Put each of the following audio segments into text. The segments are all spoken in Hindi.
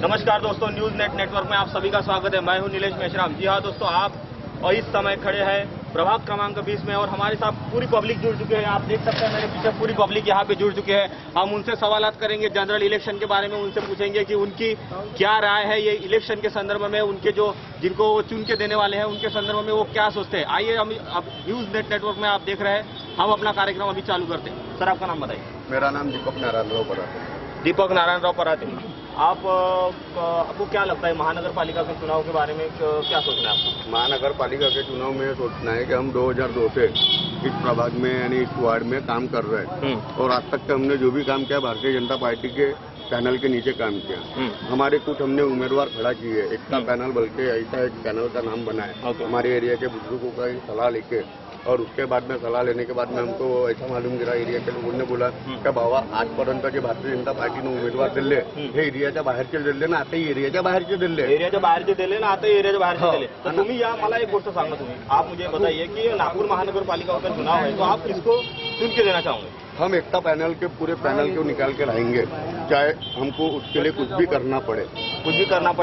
नमस्कार दोस्तों, न्यूज नेट नेटवर्क में आप सभी का स्वागत है। मैं हूं नीलेश मेश्राम। जी हां दोस्तों, आप और इस समय खड़े हैं प्रभाग क्रमांक 20 में और हमारे साथ पूरी पब्लिक जुड़ चुके हैं। आप देख सकते हैं मेरे पीछे पूरी पब्लिक यहां पे जुड़ चुके हैं। हम उनसे सवालात करेंगे जनरल इलेक्शन के बारे में, उनसे पूछेंगे कि उनकी क्या राय है ये इलेक्शन के संदर्भ में, उनके जो जिनको वो चुन के देने वाले हैं उनके संदर्भ में वो क्या सोचते हैं। आइए हम अब न्यूज नेट नेटवर्क में आप देख रहे हैं, हम अपना कार्यक्रम अभी चालू करते हैं। सर, आपका नाम बताइए। मेरा नाम दीपक नारायण राव पराते। दीपक नारायण राव पराते। आपको क्या लगता है महानगर पालिका के चुनाव के बारे में क्या सोचना है आपको? महानगर पालिका के चुनाव में सोचना है कि हम 2002 से इस प्रभाग में यानी इस वार्ड में काम कर रहे हैं और आज तक हमने जो भी काम किया भारतीय जनता पार्टी के पैनल के नीचे काम किया। हमारे कुछ हमने उम्मीदवार खड़ा किए, एकता पैनल बल्कि ऐसा एक पैनल का नाम बना है। हमारे एरिया के बुजुर्गों का सलाह लेके और उसके बाद में सलाह लेने के बाद में हमको ऐसा मालूम गिरा, एरिया के लोगों ने बोला की बाबा आजपर्यंत जे भारतीय जनता पार्टीने उमेदवार दिले हे एरियाच्या बाहेरचे दिले ना, आता एरियाच्या बाहेरचे दिले, एरियाच्या बाहेरचे दिले ना, आता एरियाच्या बाहेरचे दिले। तो तुम्ही या मला एक गोष्ट सांगा, तुम्ही आप मुझे बताइए कि नागपुर महानगर पालिका का चुनाव है तो आप किसको चुन के देना चाहोगे? हम एकता पैनल के पूरे पैनल को निकाल के लाएंगे, चाहे हमको उसके लिए कुछ भी करना पड़े।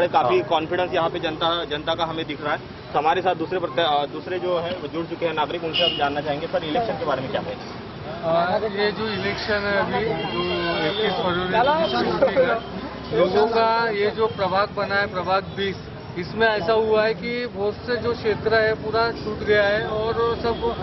काफी कॉन्फिडेंस यहाँ पे जनता का हमें दिख रहा है। तो हमारे साथ दूसरे जो है जुड़ चुके हैं नागरिक, उनसे हम जानना चाहेंगे। सर, इलेक्शन के बारे में क्या कहेंगे? ये जो इलेक्शन है अभी जो 21 फरवरी लोगों का ये जो प्रभाग बना है प्रभाग 20, इसमें ऐसा हुआ है कि बहुत से जो क्षेत्र है पूरा छूट गया है और सब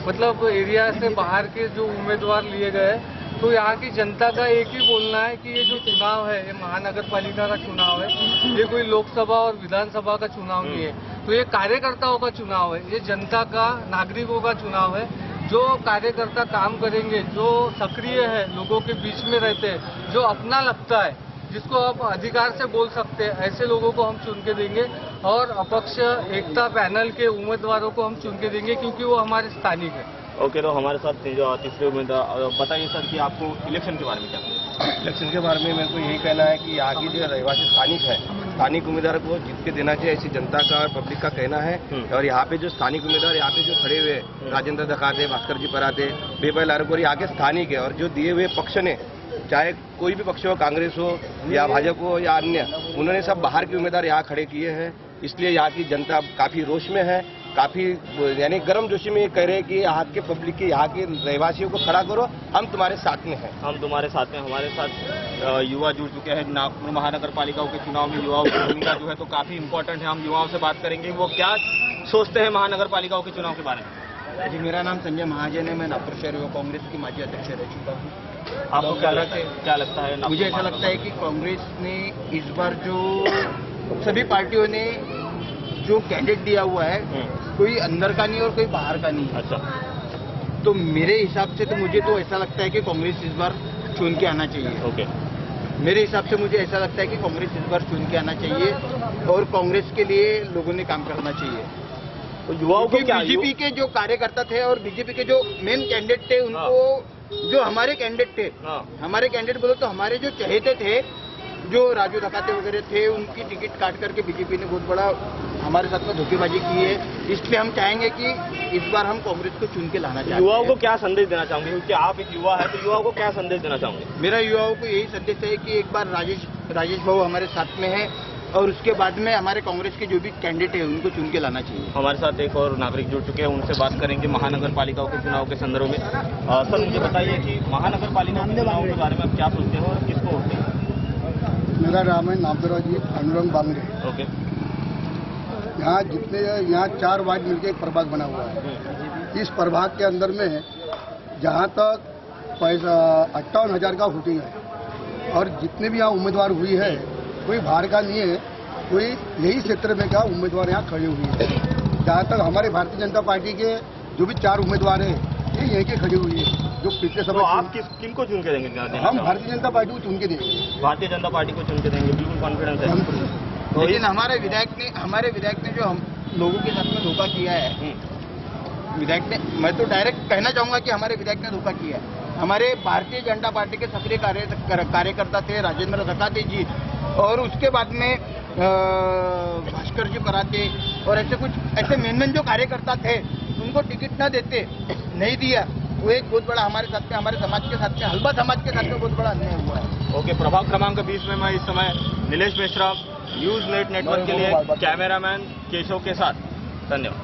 मतलब एरिया से बाहर के जो उम्मीदवार लिए गए। तो यहाँ की जनता का एक ही बोलना है कि ये जो चुनाव है ये महानगर पालिका का चुनाव है, ये कोई लोकसभा और विधानसभा का चुनाव नहीं है। तो ये कार्यकर्ताओं का चुनाव है, ये जनता का, नागरिकों का चुनाव है। जो कार्यकर्ता काम करेंगे, जो सक्रिय है, लोगों के बीच में रहते हैं, जो अपना लगता है, जिसको आप अधिकार से बोल सकते हैं, ऐसे लोगों को हम चुन के देंगे और अपक्ष एकता पैनल के उम्मीदवारों को हम चुन के देंगे क्योंकि वो हमारे स्थानिक है। ओके, तो हमारे साथ तीसरे उम्मीदवार बताइए सर कि आपको इलेक्शन के बारे में क्या कहना है? इलेक्शन के बारे में मेरे को यही कहना है कि यहाँ की जो रहवासी स्थानिक है, स्थानिक उम्मीदवार को जीत के देना चाहिए, ऐसी जनता का और पब्लिक का कहना है। और यहाँ पे जो स्थानिक उम्मीदवार यहाँ पे जो खड़े हुए राजेंद्र दखाते, भास्कर जी पराते, बेबल आरोप यहाँ के स्थानिक है और जो दिए हुए पक्ष ने, चाहे कोई भी पक्ष हो, कांग्रेस हो या भाजपा हो या अन्य, उन्होंने सब बाहर के उम्मीदवार यहाँ खड़े किए हैं। इसलिए यहाँ की जनता काफी रोष में है, काफी यानी गर्म जोशी में ये कह रहे हैं कि यहाँ के पब्लिक के, यहाँ के रहवासियों को खड़ा करो, हम तुम्हारे साथ में हैं। हम तुम्हारे साथ में। हमारे साथ युवा जुड़ चुके हैं। नागपुर महानगर पालिकाओं के चुनाव में युवाओं की भूमिका जो है तो काफी इम्पोर्टेंट है। हम युवाओं से बात करेंगे वो क्या सोचते हैं महानगर पालिकाओं के चुनाव के बारे में। जी, मेरा नाम संजय महाजन है, मैं नागपुर शहर युवा कांग्रेस की माजी अध्यक्ष रह चुका हूँ। आपको क्या लगता है? मुझे ऐसा लगता है कि कांग्रेस ने इस बार जो सभी पार्टियों ने जो कैंडिडेट दिया हुआ है, कोई अंदर का नहीं और कोई बाहर का नहीं। अच्छा, तो मेरे हिसाब से तो मुझे तो ऐसा लगता है कि कांग्रेस इस बार चुन के आना चाहिए। ओके, मेरे हिसाब से मुझे ऐसा लगता है कि कांग्रेस इस बार चुन के आना चाहिए और कांग्रेस के लिए लोगों ने काम करना चाहिए। तो युवाओं को क्या, बीजेपी के जो कार्यकर्ता थे और बीजेपी के जो मेन कैंडिडेट थे उनको, जो हमारे कैंडिडेट थे, हमारे कैंडिडेट बोलो तो हमारे जो चहेते थे, जो राजू धकाते वगैरह थे, उनकी टिकट काट करके बीजेपी ने बहुत बड़ा हमारे साथ में धोखेबाजी की है। इसलिए हम चाहेंगे कि इस बार हम कांग्रेस को चुन के लाना चाहते हैं। युवाओं को क्या संदेश देना चाहोगे? क्योंकि आप एक युवा है तो युवाओं को क्या संदेश देना चाहोगे? मेरा युवाओं को यही संदेश है कि एक बार राजेश भाऊ हमारे साथ में है और उसके बाद में हमारे कांग्रेस के जो भी कैंडिडेट है उनको चुन के लाना चाहिए। हमारे साथ एक और नागरिक जुड़ चुके हैं, उनसे बात करेंगे महानगर पालिकाओं के चुनाव के संदर्भ में। सर, मुझे बताइए कि महानगर पालिका के चुनाव के बारे में आप क्या सोचते हैं और किसको वोट देंगे? मेरा नाम है नामदरा जी अनुरंग बांगड़े। ओके, यहाँ 4 वार्ड मिलकर एक प्रभाग बना हुआ है। इस प्रभाग के अंदर में जहाँ तक 58,000 का वोटिंग है और जितने भी यहाँ उम्मीदवार हुई है कोई बाहर का नहीं है, कोई यही क्षेत्र में का उम्मीदवार यहाँ खड़े हुए हैं। जहाँ तक हमारे भारतीय जनता पार्टी के जो भी 4 उम्मीदवार हैं ये यहीं के खड़े हुए हैं जो पिछले समय। तो आप किनको चुन के देंगे? हम भारतीय जनता पार्टी को चुन के देंगे। भारतीय जनता पार्टी को चुन के देंगे, बिल्कुल कॉन्फिडेंस है। लेकिन हमारे विधायक ने जो हम लोगों के साथ में धोखा किया है, विधायक ने, मैं तो डायरेक्ट कहना चाहूंगा कि हमारे विधायक ने धोखा किया है। हमारे भारतीय जनता पार्टी के सक्रिय कार्यकर्ता थे राजेंद्र दखाते जी और उसके बाद में भास्कर जी पराते और ऐसे कुछ ऐसे मेन जो कार्यकर्ता थे उनको टिकट न देते, नहीं दिया वो एक बहुत बड़ा हमारे साथ में, हमारे समाज के साथ में, हलबा समाज के साथ में बहुत बड़ा अन्याय हुआ है। ओके, प्रभाग क्रमांक 20 में मैं इस समय Nilesh Meshram, news net network के लिए कैमरामैन केशव के साथ। धन्यवाद।